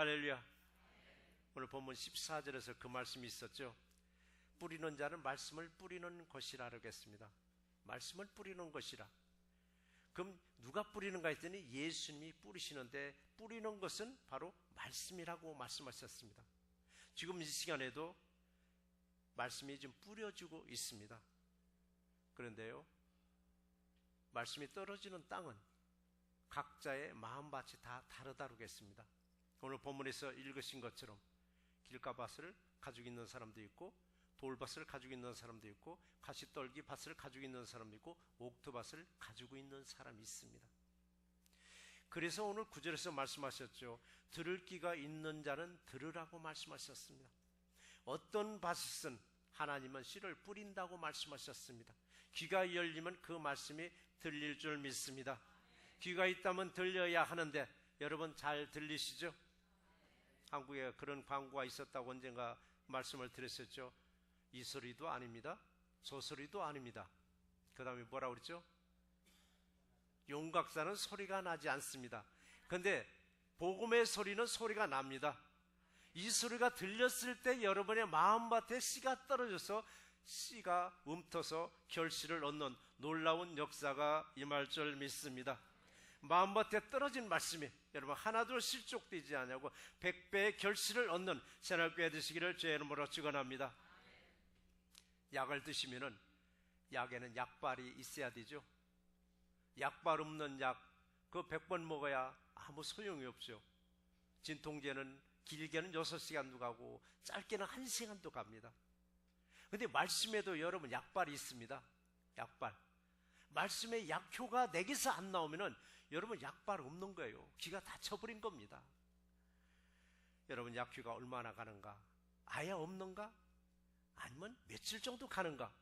할렐루야. 오늘 본문 14절에서 그 말씀이 있었죠. 뿌리는 자는 말씀을 뿌리는 것이라 하겠습니다. 말씀을 뿌리는 것이라. 그럼 누가 뿌리는가 했더니 예수님이 뿌리시는데, 뿌리는 것은 바로 말씀이라고 말씀하셨습니다. 지금 이 시간에도 말씀이 좀 뿌려지고 있습니다. 그런데요, 말씀이 떨어지는 땅은 각자의 마음밭이 다 다르다겠습니다. 오늘 본문에서 읽으신 것처럼 길가밭을 가지고 있는 사람도 있고, 돌밭을 가지고 있는 사람도 있고, 가시떨기 밭을 가지고 있는 사람도 있고, 옥토밭을 가지고 있는 사람이 있습니다. 그래서 오늘 9절에서 말씀하셨죠. 들을 귀가 있는 자는 들으라고 말씀하셨습니다. 어떤 밭은 하나님은 씨를 뿌린다고 말씀하셨습니다. 귀가 열리면 그 말씀이 들릴 줄 믿습니다. 귀가 있다면 들려야 하는데, 여러분 잘 들리시죠? 한국에 그런 광고가 있었다고 언젠가 말씀을 드렸었죠. 이 소리도 아닙니다. 저 소리도 아닙니다. 그 다음에 뭐라고 그랬죠? 용각사는 소리가 나지 않습니다. 그런데 복음의 소리는 소리가 납니다. 이 소리가 들렸을 때 여러분의 마음밭에 씨가 떨어져서 씨가 움터서 결실을 얻는 놀라운 역사가 임할 줄 믿습니다. 마음밭에 떨어진 말씀이 여러분 하나도 실족되지 않냐고 100배의 결실을 얻는 새날교회 되시기를 주의 이름으로 축원합니다. 약을 드시면은 약에는 약발이 있어야 되죠. 약발 없는 약, 그 100번 먹어야 아무 소용이 없죠. 진통제는 길게는 6시간도 가고 짧게는 1시간도 갑니다. 근데 말씀에도 여러분 약발이 있습니다. 약발. 말씀의 약효가 내게서 안 나오면은 여러분 약발 없는 거예요. 기가 다쳐버린 겁니다. 여러분 약효가 얼마나 가는가? 아예 없는가? 아니면 며칠 정도 가는가?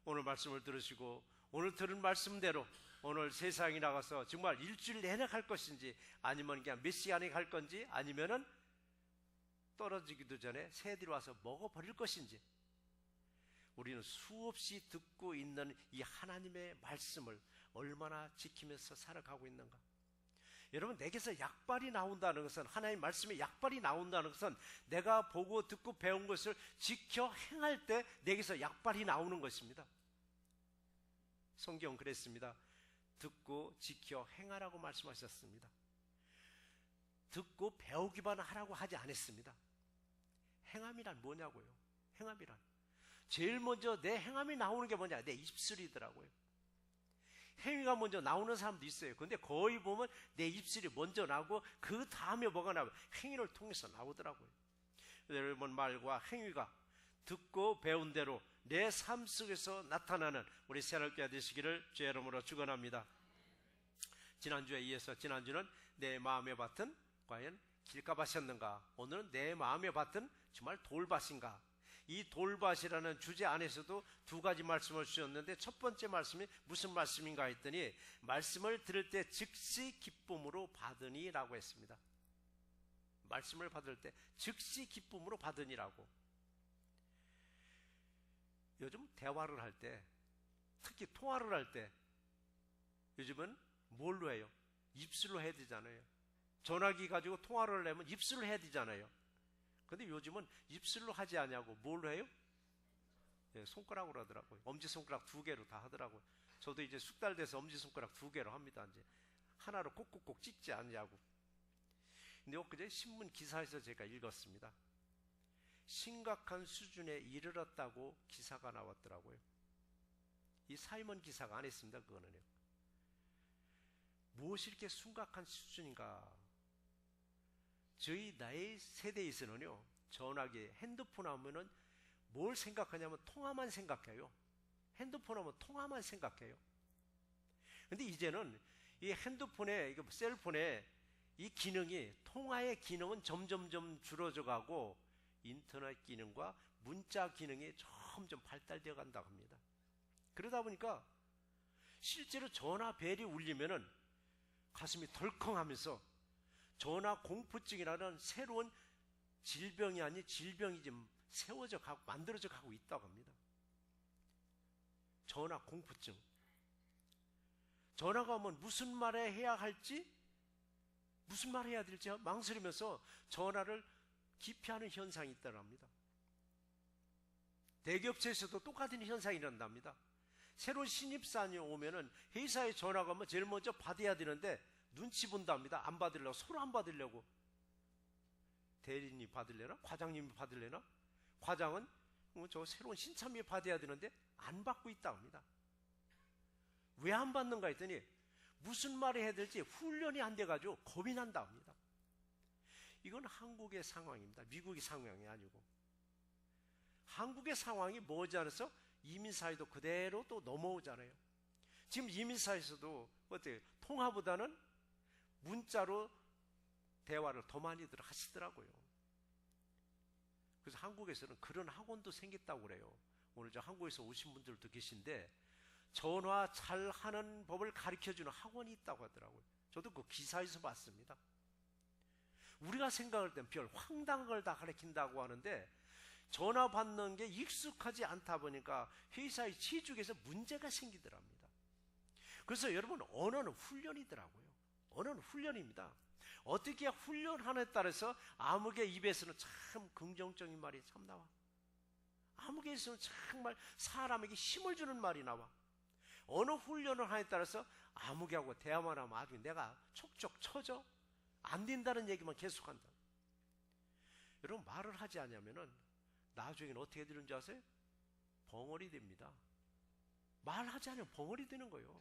오늘 말씀을 들으시고 오늘 들은 말씀대로 오늘 세상에 나가서 정말 일주일 내내 갈 것인지, 아니면 그냥 몇 시간에 갈 건지, 아니면은 떨어지기도 전에 새들이 와서 먹어버릴 것인지, 우리는 수없이 듣고 있는 이 하나님의 말씀을 얼마나 지키면서 살아가고 있는가? 여러분, 내게서 약발이 나온다는 것은, 하나님 말씀에 약발이 나온다는 것은 내가 보고 듣고 배운 것을 지켜 행할 때 내게서 약발이 나오는 것입니다. 성경은 그랬습니다. 듣고 지켜 행하라고 말씀하셨습니다. 듣고 배우기만 하라고 하지 않았습니다. 행함이란 뭐냐고요? 행함이란 제일 먼저 내 행함이 나오는 게 뭐냐? 내 입술이더라고요. 행위가 먼저 나오는 사람도 있어요. 그런데 거의 보면 내 입술이 먼저 나오고 그 다음에 뭐가 나와요? 행위를 통해서 나오더라고요. 여러분, 말과 행위가 듣고 배운 대로 내 삶 속에서 나타나는 우리 새날교회 되시기를 주의 이름으로 축원합니다. 지난주에 이어서, 지난주는 내 마음의 밭은 과연 길가밭이었는가? 오늘은 내 마음의 밭은 정말 돌밭인가? 이 돌밭이라는 주제 안에서도 두 가지 말씀을 주셨는데, 첫 번째 말씀이 무슨 말씀인가 했더니, 말씀을 들을 때 즉시 기쁨으로 받으니 라고 했습니다. 말씀을 받을 때 즉시 기쁨으로 받으니라고. 요즘 대화를 할 때, 특히 통화를 할 때 요즘은 뭘로 해요? 입술로 해야 되잖아요. 전화기 가지고 통화를 하려면 입술로 해야 되잖아요. 근데 요즘은 입술로 하지 않냐고 뭘로 해요? 예, 손가락으로 하더라고요. 엄지손가락 2개로 다 하더라고요. 저도 이제 숙달 돼서 엄지손가락 2개로 합니다. 이제 하나로 꼭꼭꼭 찍지 않냐고. 근데 엊그제 신문 기사에서 제가 읽었습니다. 심각한 수준에 이르렀다고 기사가 나왔더라고요. 이 사이먼 기사가 안 했습니다. 그거는요. 무엇이 이렇게 심각한 수준인가? 저희 나이 세대에서는요, 전화기, 핸드폰 하면은 뭘 생각하냐면 통화만 생각해요. 핸드폰 하면 통화만 생각해요. 근데 이제는 이 핸드폰에, 이거 셀폰에 이 기능이, 통화의 기능은 점점점 줄어져 가고 인터넷 기능과 문자 기능이 점점 발달되어 간다고 합니다. 그러다 보니까 실제로 전화 벨이 울리면은 가슴이 덜컹하면서 전화 공포증이라는 새로운 질병이 아닌 질병이 좀 세워져 가고 만들어져 가고 있다고 합니다. 전화 공포증. 전화가 오면 무슨 말을 해야 할지 무슨 말 해야 될지 망설이면서 전화를 기피하는 현상이 있더랍니다. 대기업체에서도 똑같은 현상이 일어납니다. 새로운 신입사원이 오면은 회사에 전화가 오면 제일 먼저 받아야 되는데 눈치 본답니다. 안 받으려고, 서로 안 받으려고. 대리인이 받으려나? 과장님이 받으려나? 과장은 저 새로운 신참이 받아야 되는데 안 받고 있다고 합니다. 왜 안 받는가 했더니 무슨 말을 해야 될지 훈련이 안 돼가지고 겁이 난다 합니다. 이건 한국의 상황입니다. 미국의 상황이 아니고. 한국의 상황이 머지않아서 이민사회도 그대로 또 넘어오잖아요. 지금 이민사회에서도 어때요? 통화보다는 문자로 대화를 더 많이들 하시더라고요. 그래서 한국에서는 그런 학원도 생겼다고 그래요. 오늘 저 한국에서 오신 분들도 계신데 전화 잘 하는 법을 가르쳐주는 학원이 있다고 하더라고요. 저도 그 기사에서 봤습니다. 우리가 생각할 땐 별 황당한 걸 다 가르친다고 하는데 전화 받는 게 익숙하지 않다 보니까 회사의 취직에서 문제가 생기더랍니다. 그래서 여러분, 언어는 훈련이더라고요. 언어는 훈련입니다. 어떻게 훈련하느냐에 따라서 아무개 입에서는 참 긍정적인 말이 참 나와. 아무개에서는 정말 사람에게 힘을 주는 말이 나와. 어느 훈련을 하느냐에 따라서 아무개하고 대화만 하면 아주 내가 촉촉 쳐져. 안 된다는 얘기만 계속한다. 여러분, 말을 하지 않으면은 나중에는 어떻게 되는지 아세요? 벙어리 됩니다. 말하지 않으면 벙어리 되는 거예요.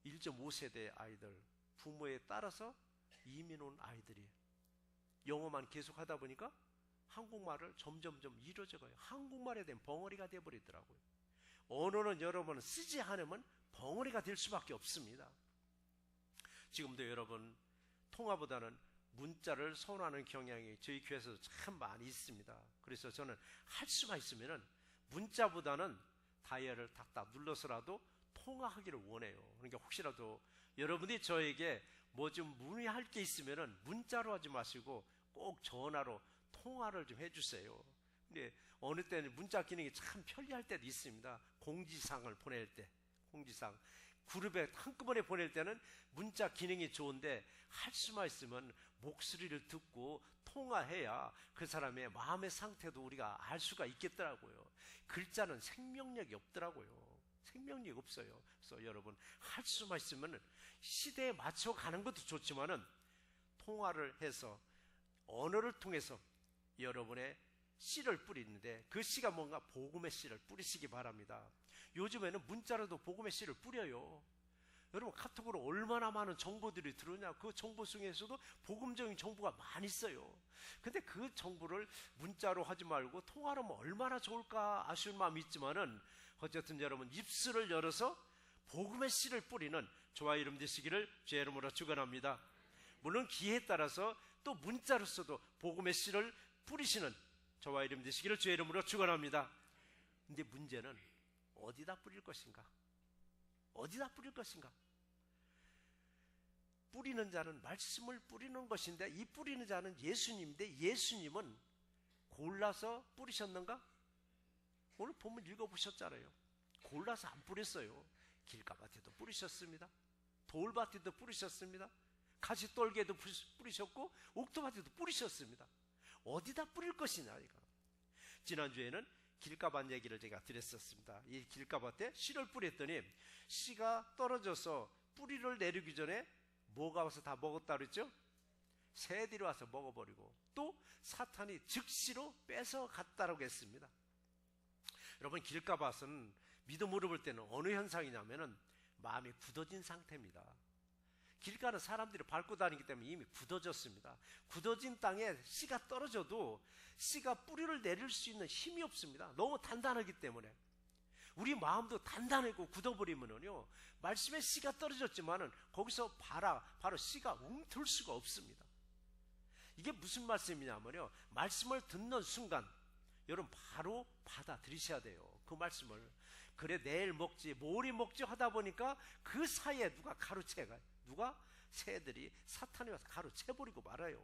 1.5세대 아이들, 부모에 따라서 이민 온 아이들이 영어만 계속 하다 보니까 한국말을 점점점 잃어져가요. 한국말에 대한 벙어리가 돼버리더라고요. 언어는 여러분 쓰지 않으면 벙어리가 될 수밖에 없습니다. 지금도 여러분 통화보다는 문자를 선호하는 경향이 저희 교회에서 참 많이 있습니다. 그래서 저는 할 수가 있으면은 문자보다는 다이얼을 탁탁 눌러서라도 통화하기를 원해요. 그러니까 혹시라도 여러분이 저에게 뭐 좀 문의할 게 있으면은 문자로 하지 마시고 꼭 전화로 통화를 좀 해주세요. 근데 어느 때는 문자 기능이 참 편리할 때도 있습니다. 공지사항을 보낼 때, 공지사항. 그룹에 한꺼번에 보낼 때는 문자 기능이 좋은데 할 수만 있으면 목소리를 듣고 통화해야 그 사람의 마음의 상태도 우리가 알 수가 있겠더라고요. 글자는 생명력이 없더라고요. 생명력이 없어요. 그래서 여러분, 할 수만 있으면 시대에 맞춰 가는 것도 좋지만은 통화를 해서 언어를 통해서 여러분의 씨를 뿌리는데 그 씨가 뭔가 복음의 씨를 뿌리시기 바랍니다. 요즘에는 문자로도 복음의 씨를 뿌려요. 여러분, 카톡으로 얼마나 많은 정보들이 들어오냐. 그 정보 중에서도 복음적인 정보가 많이 있어요. 근데 그 정보를 문자로 하지 말고 통화로 하면 얼마나 좋을까 아쉬운 마음이 있지만은 어쨌든 여러분, 입술을 열어서 복음의 씨를 뿌리는 저와 이름 되시기를 주의 이름으로 축원합니다. 물론 기회에 따라서 또 문자로서도 복음의 씨를 뿌리시는 저와 이름 되시기를 주의 이름으로 축원합니다. 근데 문제는 어디다 뿌릴 것인가? 어디다 뿌릴 것인가? 뿌리는 자는 말씀을 뿌리는 것인데 이 뿌리는 자는 예수님인데 예수님은 골라서 뿌리셨는가? 오늘 본문 읽어보셨잖아요. 골라서 안 뿌렸어요. 길가밭에도 뿌리셨습니다. 돌밭에도 뿌리셨습니다. 가시떨기에도 뿌리셨고 옥토밭에도 뿌리셨습니다. 어디다 뿌릴 것이냐 이거. 지난주에는 길가밭 얘기를 제가 드렸었습니다. 이 길가밭에 씨를 뿌렸더니 씨가 떨어져서 뿌리를 내리기 전에 뭐가 와서 다 먹었다 그랬죠? 새들이 와서 먹어버리고 또 사탄이 즉시로 뺏어갔다고 했습니다. 여러분, 길가밭은 믿음으로 볼 때는 어느 현상이냐면은 마음이 굳어진 상태입니다. 길가는 사람들이 밟고 다니기 때문에 이미 굳어졌습니다. 굳어진 땅에 씨가 떨어져도 씨가 뿌리를 내릴 수 있는 힘이 없습니다. 너무 단단하기 때문에. 우리 마음도 단단하고 굳어버리면은요, 말씀에 씨가 떨어졌지만은 거기서 바로 씨가 움틀 수가 없습니다. 이게 무슨 말씀이냐면요, 말씀을 듣는 순간 여러분 바로 받아들이셔야 돼요. 그 말씀을. 그래 내일 먹지 모레 먹지 하다 보니까 그 사이에 누가 가로채가요. 누가? 새들이, 사탄이 와서 가로채버리고 말아요.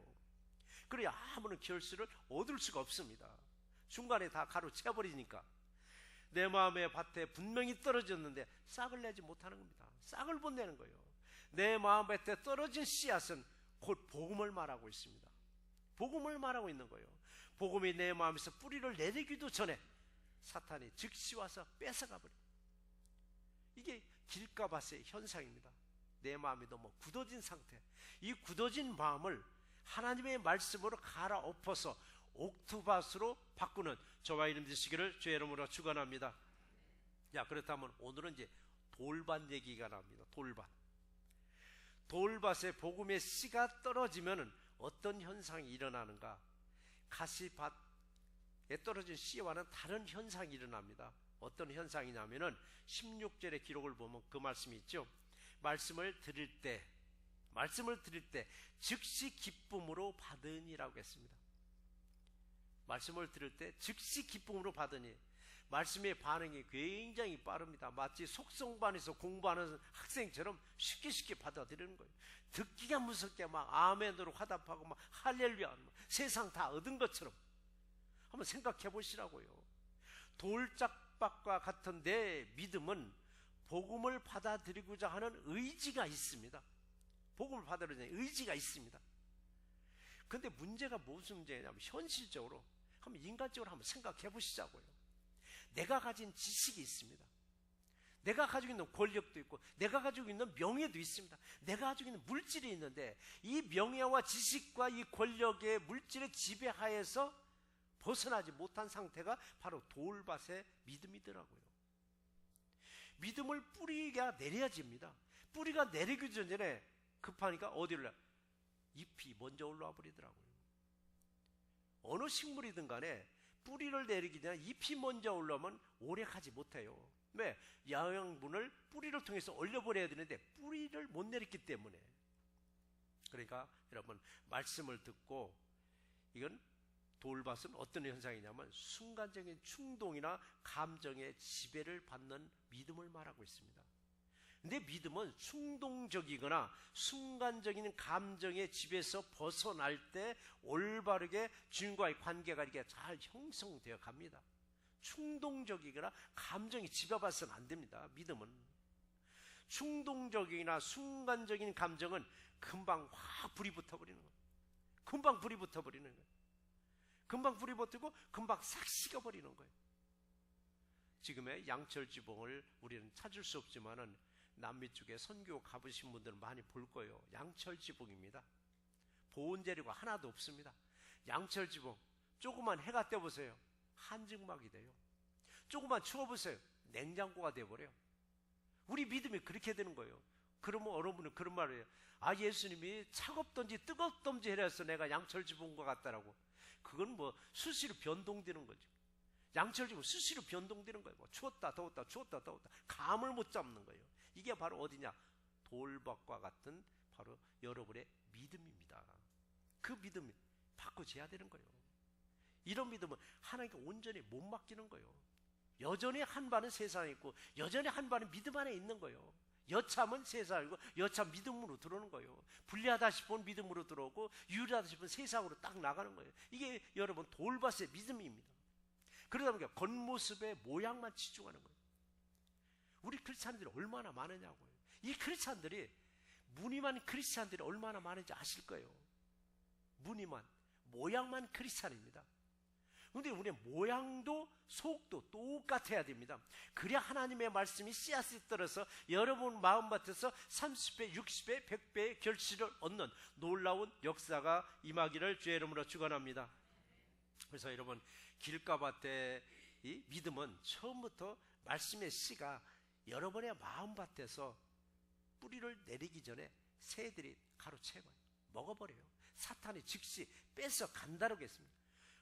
그래야 아무런 결실을 얻을 수가 없습니다. 중간에 다 가로채버리니까. 내 마음의 밭에 분명히 떨어졌는데 싹을 내지 못하는 겁니다. 싹을 못 내는 거예요. 내 마음밭에 떨어진 씨앗은 곧 복음을 말하고 있습니다. 복음을 말하고 있는 거예요. 복음이 내 마음에서 뿌리를 내리기도 전에 사탄이 즉시 와서 뺏어가 버려요. 이게 길가밭의 현상입니다. 내 마음이 너무 굳어진 상태, 이 굳어진 마음을 하나님의 말씀으로 갈아엎어서 옥토밭으로 바꾸는 저와 이름 되시기를 주의 이름으로 축원합니다. 자, 그렇다면 오늘은 이제 돌밭 얘기가 나옵니다. 돌밭에 복음의 씨가 떨어지면 어떤 현상이 일어나는가? 가시밭에 떨어진 씨와는 다른 현상이 일어납니다. 어떤 현상이냐면은 16절의 기록을 보면 그 말씀이 있죠. 말씀을 들을 때 즉시 기쁨으로 받으니라고 했습니다. 말씀을 들을 때 즉시 기쁨으로 받으니, 말씀의 반응이 굉장히 빠릅니다. 마치 속성반에서 공부하는 학생처럼 쉽게 받아들이는 거예요. 듣기가 무섭게 막 아멘으로 화답하고 막 할렐루야, 세상 다 얻은 것처럼. 한번 생각해 보시라고요. 돌짝밭과 같은 내 믿음은 복음을 받아들이고자 하는 의지가 있습니다. 복음을 받아들이는 의지가 있습니다. 근데 문제가 무슨 문제냐면, 현실적으로 한번 인간적으로 한번 생각해 보시자고요. 내가 가진 지식이 있습니다. 내가 가지고 있는 권력도 있고, 내가 가지고 있는 명예도 있습니다. 내가 가지고 있는 물질이 있는데, 이 명예와 지식과 이 권력의 물질의 지배하에서 벗어나지 못한 상태가 바로 돌밭의 믿음이더라고요. 믿음을 뿌리가 내려집니다. 뿌리가 내리기 전에 급하니까 어디를 잎이 먼저 올라와 버리더라고요. 어느 식물이든 간에 뿌리를 내리기 전에 잎이 먼저 올라오면 오래 가지 못해요. 왜? 영양분을 뿌리를 통해서 올려버려야 되는데 뿌리를 못 내렸기 때문에. 그러니까 여러분, 말씀을 듣고, 이건 돌밭은 어떤 현상이냐면 순간적인 충동이나 감정의 지배를 받는 믿음을 말하고 있습니다. 근데 믿음은 충동적이거나 순간적인 감정의 지배에서 벗어날 때 올바르게 주님과의 관계가 이렇게 잘 형성되어 갑니다. 충동적이거나 감정이 지배받아서는 안 됩니다. 믿음은 충동적이나 순간적인 감정은 금방 확 불이 붙어버리는 거예요. 금방 불이 붙고 금방 싹 식어버리는 거예요. 지금의 양철 지붕을 우리는 찾을 수 없지만은 남미 쪽에 선교 가보신 분들은 많이 볼 거예요. 양철 지붕입니다. 보온 재료가 하나도 없습니다. 양철 지붕, 조그만 해가 떠보세요. 한증막이 돼요. 조그만 추워보세요. 냉장고가 돼버려요. 우리 믿음이 그렇게 되는 거예요. 그러면 여러분은 그런 말을 해요. 아, 예수님이 차갑던지 뜨겁던지 해서 내가 양철 지붕과 같다라고. 그건 뭐 수시로 변동되는 거죠. 양철 지붕 수시로 변동되는 거예요. 뭐 추웠다 더웠다 감을 못 잡는 거예요. 이게 바로 어디냐? 돌밭과 같은 바로 여러분의 믿음입니다. 그 믿음이 바꿔져야 되는 거예요. 이런 믿음은 하나님께 온전히 못 맡기는 거예요. 여전히 한 반은 세상에 있고 여전히 한 반은 믿음 안에 있는 거예요. 여참은 세상이고 여참 믿음으로 들어오는 거예요. 불리하다 싶으면 믿음으로 들어오고 유리하다 싶으면 세상으로 딱 나가는 거예요. 이게 여러분 돌밭의 믿음입니다. 그러다 보니까 겉모습의 모양만 치중하는 거예요. 우리 크리스찬들이 얼마나 많으냐고요. 이 크리스찬들이, 무늬만 크리스찬들이 얼마나 많은지 아실 거예요. 무늬만, 모양만 크리스찬입니다. 그런데 우리의 모양도 속도 똑같아야 됩니다. 그래야 하나님의 말씀이 씨앗이 떨어서 여러분 마음밭에서 30배, 60배, 100배의 결실을 얻는 놀라운 역사가 임하기를 주의 이름으로 축원합니다. 그래서 여러분, 길가밭의 이 믿음은 처음부터 말씀의 씨가 여러분의 마음밭에서 뿌리를 내리기 전에 새들이 가로채고요. 먹어버려요. 사탄이 즉시 뺏어 간다라고 했습니다.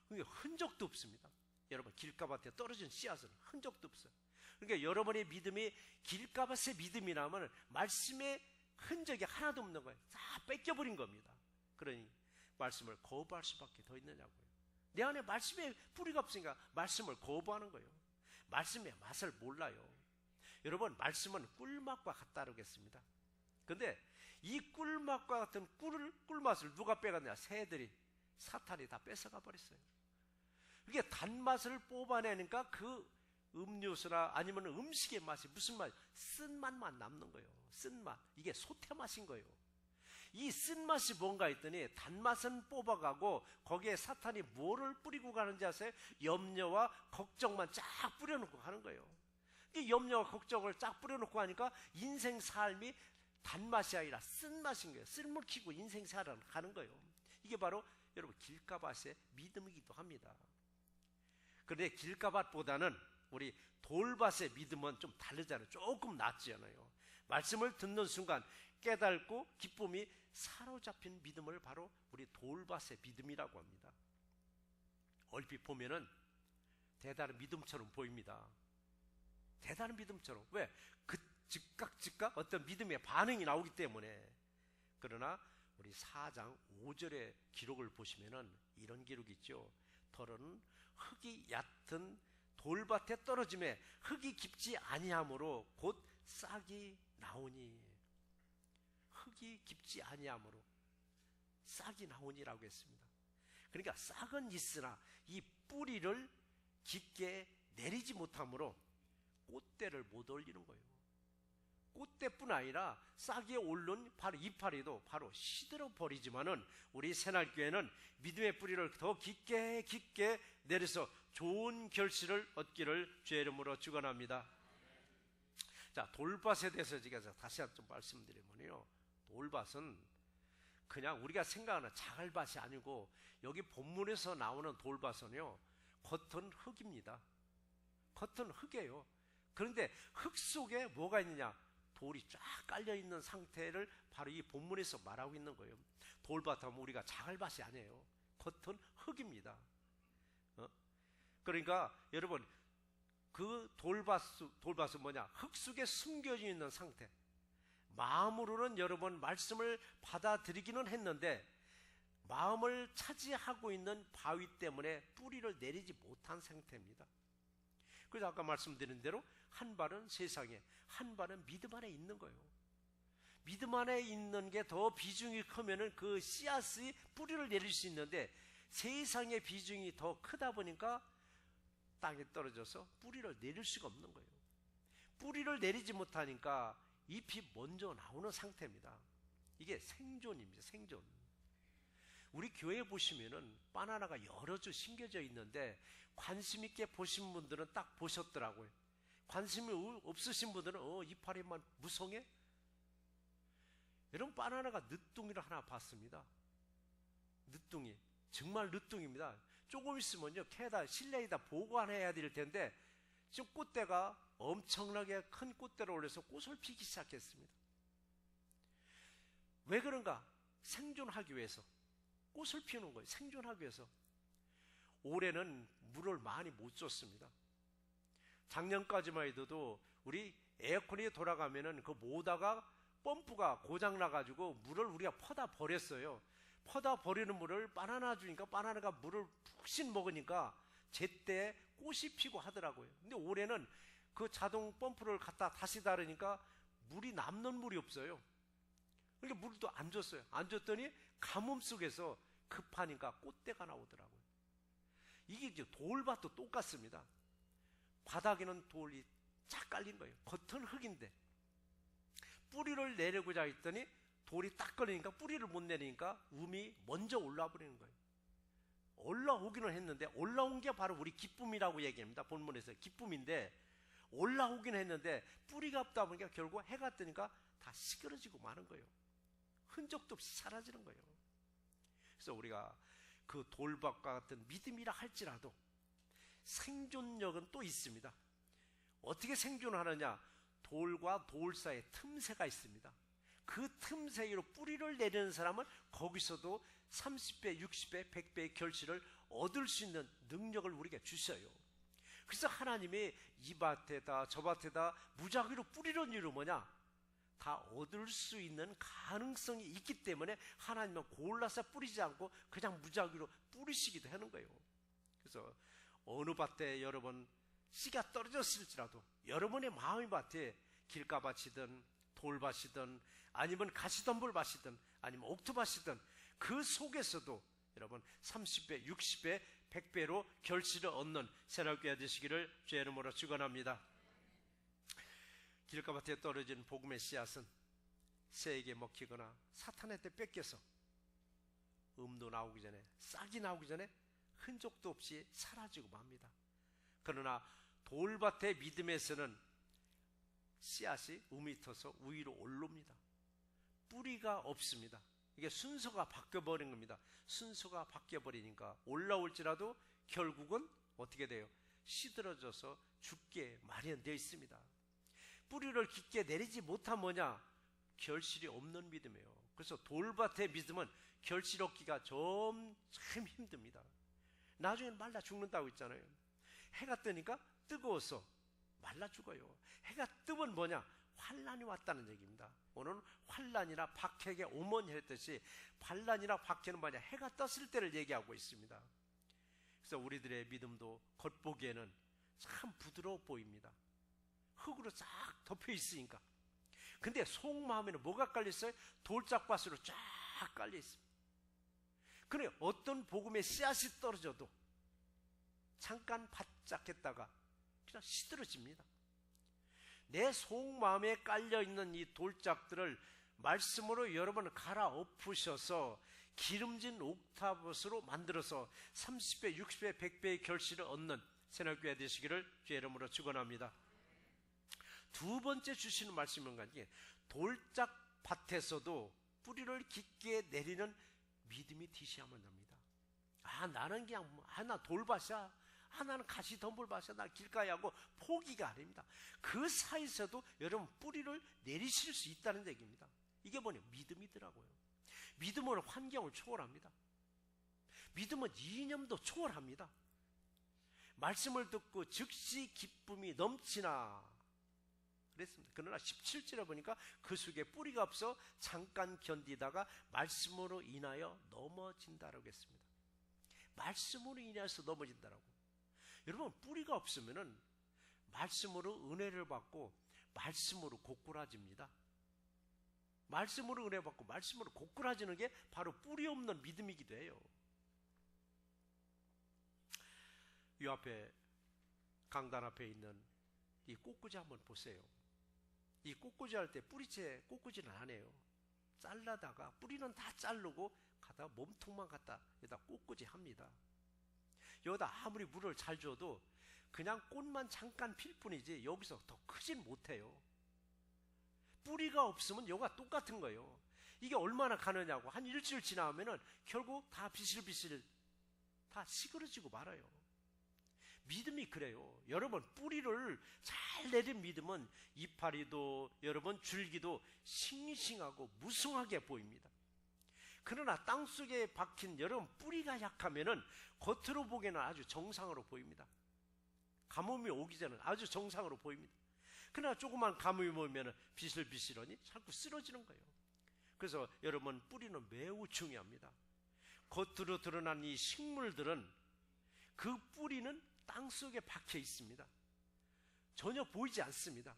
그러니까 흔적도 없습니다. 여러분, 길가밭에 떨어진 씨앗은 흔적도 없어요. 그러니까 여러분의 믿음이 길가밭의 믿음이라면 말씀의 흔적이 하나도 없는 거예요. 다 뺏겨버린 겁니다. 그러니 말씀을 거부할 수밖에 더 있느냐고요. 내 안에 말씀의 뿌리가 없으니까 말씀을 거부하는 거예요. 말씀의 맛을 몰라요. 여러분, 말씀은 꿀맛과 같다고 했습니다. 근데 이 꿀맛과 같은 꿀맛을 누가 빼갔냐? 새들이, 사탄이 다 뺏어가 버렸어요. 이게 단맛을 뽑아내니까 그 음료수나 아니면 음식의 맛이 무슨 맛? 쓴맛만 남는 거예요. 쓴맛. 이게 소태맛인 거예요. 이 쓴맛이 뭔가 했더니 단맛은 뽑아가고 거기에 사탄이 뭐를 뿌리고 가는지 아세요? 염려와 걱정만 쫙 뿌려놓고 가는 거예요. 이 염려와 걱정을 쫙 뿌려놓고 하니까 인생 삶이 단맛이 아니라 쓴맛인 거예요. 쓸물 키고 인생 살아가는 거예요. 이게 바로 여러분 길가밭의 믿음이기도 합니다. 그런데 길가밭보다는 우리 돌밭의 믿음은 좀 다르잖아요. 조금 낫잖아요. 말씀을 듣는 순간 깨닫고 기쁨이 사로잡힌 믿음을 바로 우리 돌밭의 믿음이라고 합니다. 얼핏 보면은 대단한 믿음처럼 보입니다. 대단한 믿음처럼. 왜? 그 즉각 어떤 믿음의 반응이 나오기 때문에. 그러나 우리 4장 5절의 기록을 보시면은 이런 기록이 있죠. 털은 흙이 얕은 돌밭에 떨어짐에 흙이 깊지 아니하므로 곧 싹이 나오니. 흙이 깊지 아니하므로 싹이 나오니라고 했습니다. 그러니까 싹은 있으나 이 뿌리를 깊게 내리지 못하므로 꽃대를 못 올리는 거예요. 꽃대뿐 아니라 싹이 오른 바로 이파리도 바로 시들어 버리지만은 우리 새날교회는 믿음의 뿌리를 더 깊게 내려서 좋은 결실을 얻기를 주의 이름으로 축원합니다. 자, 돌밭에 대해서 제가 다시 한번 말씀드리면요, 돌밭은 그냥 우리가 생각하는 자갈밭이 아니고 여기 본문에서 나오는 돌밭은요, 겉은 흙입니다. 겉은 흙이에요. 그런데 흙 속에 뭐가 있느냐? 돌이 쫙 깔려있는 상태를 바로 이 본문에서 말하고 있는 거예요. 돌밭 하면 우리가 자갈밭이 아니에요. 겉은 흙입니다. 그러니까 여러분 그 돌밭은 뭐냐? 흙 속에 숨겨져 있는 상태. 마음으로는 여러분 말씀을 받아들이기는 했는데 마음을 차지하고 있는 바위 때문에 뿌리를 내리지 못한 상태입니다. 그래서 아까 말씀드린 대로 한 발은 세상에, 한 발은 믿음 안에 있는 거예요. 믿음 안에 있는 게 더 비중이 크면은 그 씨앗이 뿌리를 내릴 수 있는데 세상의 비중이 더 크다 보니까 땅에 떨어져서 뿌리를 내릴 수가 없는 거예요. 뿌리를 내리지 못하니까 잎이 먼저 나오는 상태입니다. 이게 생존입니다. 생존. 우리 교회 보시면은 바나나가 여러 주 심겨져 있는데 관심 있게 보신 분들은 딱 보셨더라고요. 관심이 없으신 분들은 이파리만 무성해? 여러분 바나나가 늦둥이를 하나 봤습니다. 늦둥이. 정말 늦둥입니다. 조금 있으면요 캐다 실내에다 보관해야 될 텐데 지금 꽃대가 엄청나게 큰 꽃대로 올려서 꽃을 피기 시작했습니다. 왜 그런가? 생존하기 위해서 꽃을 피우는 거예요. 생존하기 위해서. 올해는 물을 많이 못 줬습니다. 작년까지만 해도 우리 에어컨이 돌아가면은 그 모다가 펌프가 고장 나가지고 물을 우리가 퍼다 버렸어요. 퍼다 버리는 물을 바나나 주니까 바나나가 물을 푹신 먹으니까 제때 꽃이 피고 하더라고요. 근데 올해는 그 자동 펌프를 갖다 다시 달으니까 물이 남는 물이 없어요. 그러니까 물도 안 줬어요. 안 줬더니 가뭄 속에서 급하니까 꽃대가 나오더라고요. 이게 이제 돌밭도 똑같습니다. 바닥에는 돌이 쫙 깔린 거예요. 겉은 흙인데 뿌리를 내리고자 했더니 돌이 딱 걸리니까 뿌리를 못 내리니까 음이 먼저 올라와 버리는 거예요. 올라오기는 했는데 올라온 게 바로 우리 기쁨이라고 얘기합니다. 본문에서 기쁨인데 올라오긴 했는데 뿌리가 없다 보니까 결국 해가 뜨니까 다 시끄러지고 마는 거예요. 흔적도 없이 사라지는 거예요. 그래서 우리가 그 돌밭과 같은 믿음이라 할지라도 생존력은 또 있습니다. 어떻게 생존하느냐? 돌과 돌 사이에 틈새가 있습니다. 그 틈새로 뿌리를 내리는 사람은 거기서도 30배, 60배, 100배의 결실을 얻을 수 있는 능력을 우리에게 주셔요. 그래서 하나님이 이 밭에다 저 밭에다 무작위로 뿌리는 이유는 뭐냐? 다 얻을 수 있는 가능성이 있기 때문에 하나님은 골라서 뿌리지 않고 그냥 무작위로 뿌리시기도 하는 거예요. 그래서 어느 밭에 여러분 씨가 떨어졌을지라도 여러분의 마음의 밭에 길가밭이든 돌밭이든 아니면 가시덤불밭이든 아니면 옥토밭이든 그 속에서도 여러분 30배, 60배, 100배로 결실을 얻는 새날교회 되시기를 주의 이름으로 축원합니다. 길가밭에 떨어진 복음의 씨앗은 새에게 먹히거나 사탄한테 뺏겨서 음도 나오기 전에, 싹이 나오기 전에 흔적도 없이 사라지고 맙니다. 그러나 돌밭의 믿음에서는 씨앗이 음이 터서 위로 올라옵니다. 뿌리가 없습니다. 이게 순서가 바뀌어버린 겁니다. 순서가 바뀌어버리니까 올라올지라도 결국은 어떻게 돼요? 시들어져서 죽게 마련되어 있습니다. 뿌리를 깊게 내리지 못한 뭐냐? 결실이 없는 믿음이에요. 그래서 돌밭의 믿음은 결실 얻기가 참 힘듭니다. 나중에 말라 죽는다고 했잖아요. 해가 뜨니까 뜨거워서 말라 죽어요. 해가 뜨면 뭐냐? 환란이 왔다는 얘기입니다. 오늘은 환란이나 박해의 오머니 했듯이 반란이나 박해는 뭐냐? 해가 떴을 때를 얘기하고 있습니다. 그래서 우리들의 믿음도 겉보기에는 참 부드러워 보입니다. 흙으로 쫙 덮여 있으니까. 근데 속마음에는 뭐가 깔려 있어요? 돌짝밭으로 쫙 깔려 있습니다. 그래, 어떤 복음의 씨앗이 떨어져도 잠깐 바짝 했다가 그냥 시들어집니다. 내 속마음에 깔려있는 이 돌짝들을 말씀으로 여러분 갈아엎으셔서 기름진 옥타봇으로 만들어서 30배, 60배, 100배의 결실을 얻는 새날교회 되시기를 주의 이름으로 축원합니다. 두 번째 주시는 말씀은 뭐냐? 돌짝밭에서도 뿌리를 깊게 내리는 믿음이 뒤시하면 합니다. 나는 그냥 나 돌밭이야. 나는 가시덤불밭이야. 나 길가에 하고 포기가 아닙니다. 그 사이에서도 여러분 뿌리를 내리실 수 있다는 얘기입니다. 이게 뭐냐? 믿음이더라고요. 믿음은 환경을 초월합니다. 믿음은 이념도 초월합니다. 말씀을 듣고 즉시 기쁨이 넘치나 그랬습니다. 그러나 17절에 보니까 그 속에 뿌리가 없어 잠깐 견디다가 말씀으로 인하여 넘어진다라고 했습니다. 말씀으로 인해서 넘어진다라고. 여러분, 뿌리가 없으면은 말씀으로 은혜를 받고 말씀으로 고꾸라집니다. 말씀으로 은혜 받고 말씀으로 고꾸라지는 게 바로 뿌리 없는 믿음이기도 해요. 이 앞에 강단 앞에 있는 이 꽃꽂이 한번 보세요. 이 꽃꽂이 할 때 뿌리채 꽃꽂이는 안 해요. 잘라다가 뿌리는 다 자르고 가다가 몸통만 갖다 여기다 꽃꽂이 합니다. 여기다 아무리 물을 잘 줘도 그냥 꽃만 잠깐 필 뿐이지 여기서 더 크진 못해요. 뿌리가 없으면 여기가 똑같은 거예요. 이게 얼마나 가느냐고 한 일주일 지나면은 결국 다 비실비실 다 시그러지고 말아요. 믿음이 그래요. 여러분, 뿌리를 잘 내린 믿음은 이파리도 여러분 줄기도 싱싱하고 무성하게 보입니다. 그러나 땅속에 박힌 여러분 뿌리가 약하면은 겉으로 보기에는 아주 정상으로 보입니다. 가뭄이 오기 전에 아주 정상으로 보입니다. 그러나 조그만 가뭄이 오면은 비실비실하니 자꾸 쓰러지는 거예요. 그래서 여러분 뿌리는 매우 중요합니다. 겉으로 드러난 이 식물들은 그 뿌리는 땅속에 박혀 있습니다. 전혀 보이지 않습니다.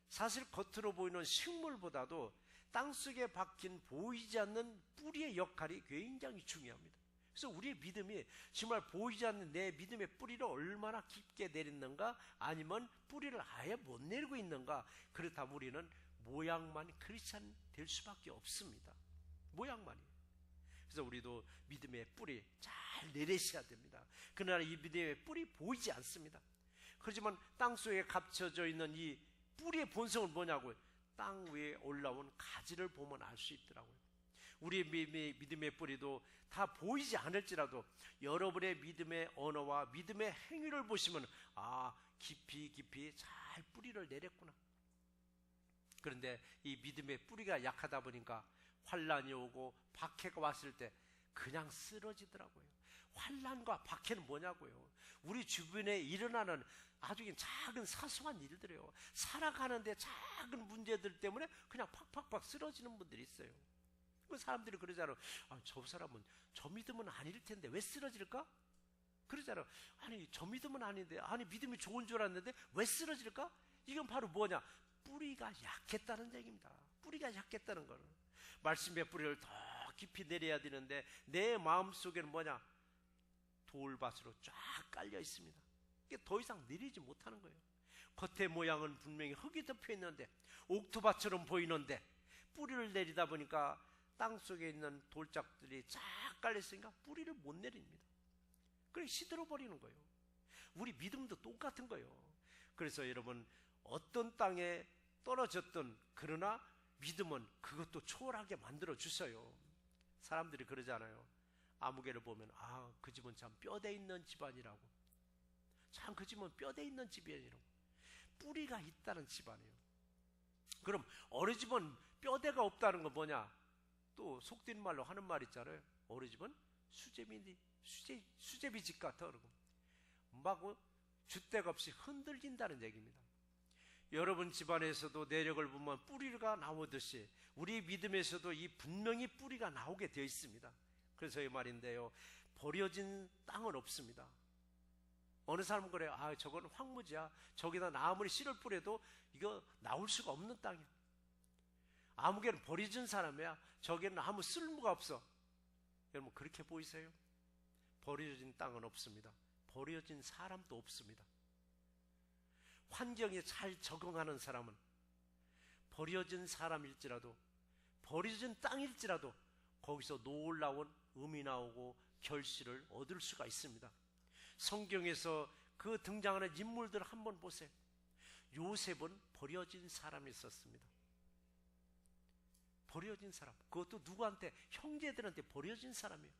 사실 겉으로 보이는 식물보다도 땅속에 박힌 보이지 않는 뿌리의 역할이 굉장히 중요합니다. 그래서 우리의 믿음이 정말 보이지 않는 내 믿음의 뿌리를 얼마나 깊게 내렸는가, 아니면 뿌리를 아예 못 내리고 있는가. 그렇다면 우리는 모양만 크리스찬 될 수밖에 없습니다. 모양만이. 그래서 우리도 믿음의 뿌리 잘 내리셔야 됩니다. 그러나 이 믿음의 뿌리 보이지 않습니다. 그렇지만 땅속에 갇혀져 있는 이 뿌리의 본성은 뭐냐고요? 땅 위에 올라온 가지를 보면 알 수 있더라고요. 우리의 믿음의 뿌리도 다 보이지 않을지라도 여러분의 믿음의 언어와 믿음의 행위를 보시면 깊이 잘 뿌리를 내렸구나. 그런데 이 믿음의 뿌리가 약하다 보니까 환란이 오고 박해가 왔을 때 그냥 쓰러지더라고요. 환란과 박해는 뭐냐고요? 우리 주변에 일어나는 아주 작은 사소한 일들이에요. 살아가는데 작은 문제들 때문에 그냥 팍팍팍 쓰러지는 분들이 있어요. 그 사람들이 그러잖아요. 저 사람은 저 믿음은 아닐 텐데 왜 쓰러질까? 그러잖아요. 아니 저 믿음은 아닌데, 아니 믿음이 좋은 줄 알았는데 왜 쓰러질까? 이건 바로 뭐냐? 뿌리가 약했다는 얘기입니다. 뿌리가 약했다는 거는. 말씀의 뿌리를 더 깊이 내려야 되는데 내 마음속에는 뭐냐? 돌밭으로 쫙 깔려 있습니다. 이게 더 이상 내리지 못하는 거예요. 겉의 모양은 분명히 흙이 덮여 있는데, 옥토밭처럼 보이는데, 뿌리를 내리다 보니까 땅속에 있는 돌짝들이 쫙 깔려 있으니까 뿌리를 못 내립니다. 그래 시들어 버리는 거예요. 우리 믿음도 똑같은 거예요. 그래서 여러분, 어떤 땅에 떨어졌던, 그러나 믿음은 그것도 초월하게 만들어 주셔요. 사람들이 그러잖아요. 아무개를 보면 그 집은 참 뼈대 있는 집안이라고. 참 그 집은 뼈대 있는 집이라고. 뿌리가 있다는 집안이에요. 그럼 어느 집은 뼈대가 없다는 건 뭐냐? 또 속된 말로 하는 말 있잖아요. 어느 집은 수제비 집 같아. 그러고 막 주택 없이 흔들린다는 얘기입니다. 여러분 집안에서도 내력을 보면 뿌리가 나오듯이 우리 믿음에서도 이 분명히 뿌리가 나오게 되어 있습니다. 그래서 이 말인데요, 버려진 땅은 없습니다. 어느 사람은 그래요. 저건 황무지야. 저기다 나 아무리 씨를 뿌려도 이거 나올 수가 없는 땅이야. 아무개는 버려진 사람이야. 저기는 아무 쓸모가 없어. 여러분 그렇게 보이세요? 버려진 땅은 없습니다. 버려진 사람도 없습니다. 환경에 잘 적응하는 사람은 버려진 사람일지라도, 버려진 땅일지라도 거기서 놀라운 음이 나오고 결실을 얻을 수가 있습니다. 성경에서 그 등장하는 인물들을 한번 보세요. 요셉은 버려진 사람이 있었습니다. 버려진 사람. 그것도 누구한테? 형제들한테 버려진 사람이에요.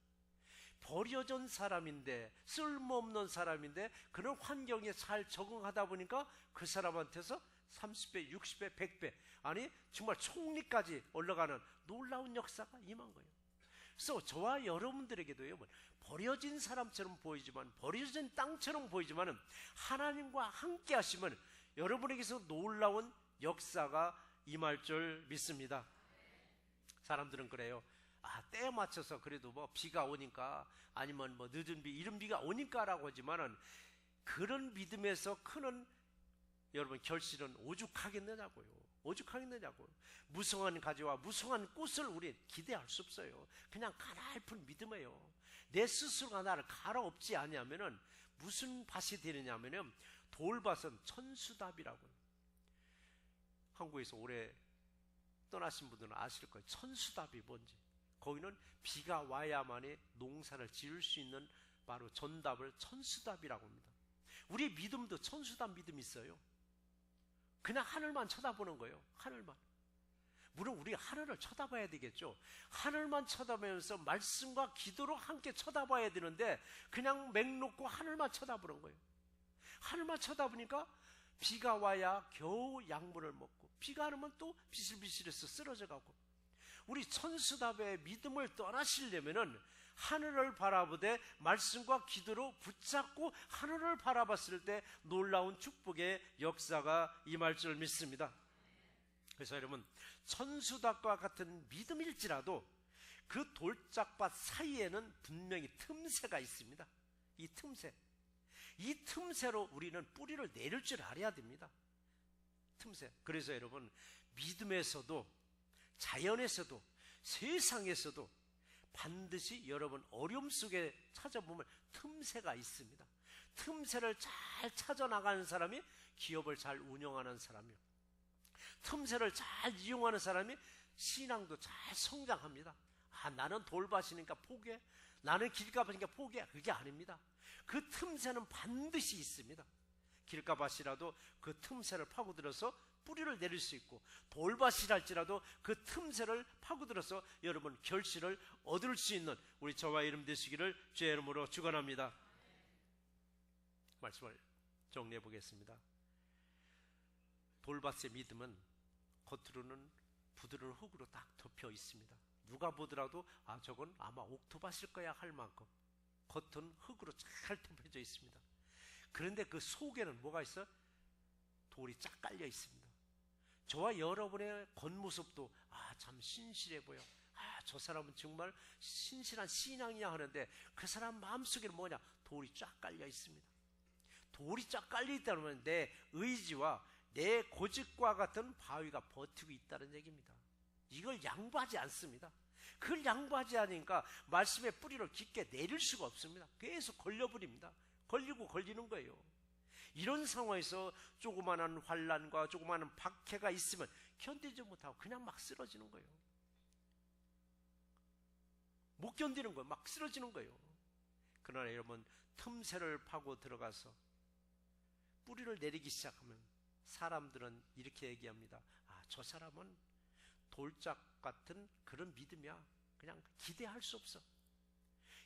버려진 사람인데, 쓸모없는 사람인데, 그런 환경에 잘 적응하다 보니까 그 사람한테서 30배, 60배, 100배, 아니 정말 총리까지 올라가는 놀라운 역사가 임한 거예요. 그래서 저와 여러분들에게도요, 버려진 사람처럼 보이지만, 버려진 땅처럼 보이지만 하나님과 함께 하시면 여러분에게서 놀라운 역사가 임할 줄 믿습니다. 사람들은 그래요. 때에 맞춰서 그래도 비가 오니까, 아니면 늦은 비, 이른 비가 오니까라고 하지만은, 그런 믿음에서 크는 여러분 결실은 오죽하겠느냐고요. 오죽하겠느냐고요. 무성한 가지와 무성한 꽃을 우리 기대할 수 없어요. 그냥 가냘픈 믿음이에요. 내 스스로가 나를 갈아엎지 않으면은 무슨 밭이 되느냐면은, 돌밭은 천수답이라고요. 한국에서 오래 떠나신 분들은 아실 거예요. 천수답이 뭔지. 거기는 비가 와야만이 농사를 지을 수 있는 바로 전답을 천수답이라고 합니다. 우리 믿음도 천수답 믿음이 있어요. 그냥 하늘만 쳐다보는 거예요. 하늘만. 물론 우리가 하늘을 쳐다봐야 되겠죠. 하늘만 쳐다보면서 말씀과 기도로 함께 쳐다봐야 되는데, 그냥 맹놓고 하늘만 쳐다보는 거예요. 하늘만 쳐다보니까 비가 와야 겨우 약물을 먹고, 비가 안 오면 또 비실비실해서 쓰러져 가고. 우리 천수답의 믿음을 떠나시려면은 하늘을 바라보되 말씀과 기도로 붙잡고 하늘을 바라봤을 때 놀라운 축복의 역사가 임할 줄 믿습니다. 그래서 여러분, 천수답과 같은 믿음일지라도 그 돌짝밭 사이에는 분명히 틈새가 있습니다. 이 틈새로 우리는 뿌리를 내릴 줄 알아야 됩니다. 틈새. 그래서 여러분, 믿음에서도 자연에서도 세상에서도 반드시 여러분 어려움 속에 찾아보면 틈새가 있습니다. 틈새를 잘 찾아나가는 사람이 기업을 잘 운영하는 사람이요, 틈새를 잘 이용하는 사람이 신앙도 잘 성장합니다. 나는 돌밭이니까 포기해, 나는 길가밭이니까 포기해, 그게 아닙니다. 그 틈새는 반드시 있습니다. 길가밭이라도 그 틈새를 파고들어서 뿌리를 내릴 수 있고, 돌밭이랄지라도 그 틈새를 파고들어서 여러분 결실을 얻을 수 있는 우리 저와 이름 되시기를 주의 이름으로 축원합니다. 말씀을 정리해 보겠습니다. 돌밭의 믿음은 겉으로는 부드러운 흙으로 딱 덮여 있습니다. 누가 보더라도 저건 아마 옥토밭일 거야 할 만큼 겉은 흙으로 잘 덮여져 있습니다. 그런데 그 속에는 뭐가 있어? 돌이 쫙 깔려 있습니다. 저와 여러분의 겉모습도 참 신실해 보여, 저 사람은 정말 신실한 신앙이야 하는데, 그 사람 마음속에는 뭐냐? 돌이 쫙 깔려 있습니다. 돌이 쫙 깔려 있다면 내 의지와 내 고집과 같은 바위가 버티고 있다는 얘기입니다. 이걸 양보하지 않습니다. 그걸 양보하지 않으니까 말씀의 뿌리를 깊게 내릴 수가 없습니다. 계속 걸려버립니다. 걸리고 걸리는 거예요. 이런 상황에서 조그마한 환난과 조그마한 박해가 있으면 견디지 못하고 그냥 막 쓰러지는 거예요. 못 견디는 거예요. 막 쓰러지는 거예요. 그러나 여러분, 틈새를 파고 들어가서 뿌리를 내리기 시작하면 사람들은 이렇게 얘기합니다. 아, 저 사람은 돌짝 같은 그런 믿음이야. 그냥 기대할 수 없어.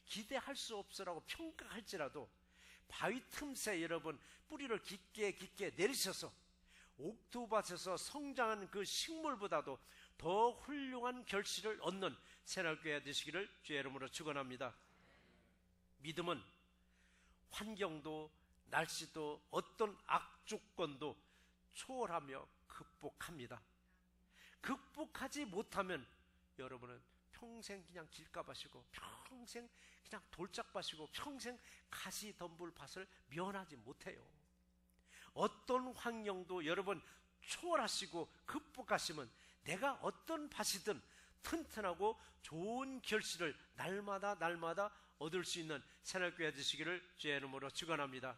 기대할 수 없어라고 평가할지라도 바위 틈새 여러분 뿌리를 깊게 깊게 내리셔서 옥토밭에서 성장한 그 식물보다도 더 훌륭한 결실을 얻는 새날교회 되시기를 주의 이름으로 축원합니다. 믿음은 환경도 날씨도 어떤 악조건도 초월하며 극복합니다. 극복하지 못하면 여러분은 평생 그냥 길가밭이고 평생 그냥 돌짝밭이고 평생 가시덤불밭을 면하지 못해요. 어떤 환경도 여러분 초월하시고 극복하시면 내가 어떤 밭이든 튼튼하고 좋은 결실을 날마다 얻을 수 있는 새날교회 되시기를 주의 이름으로 축원합니다.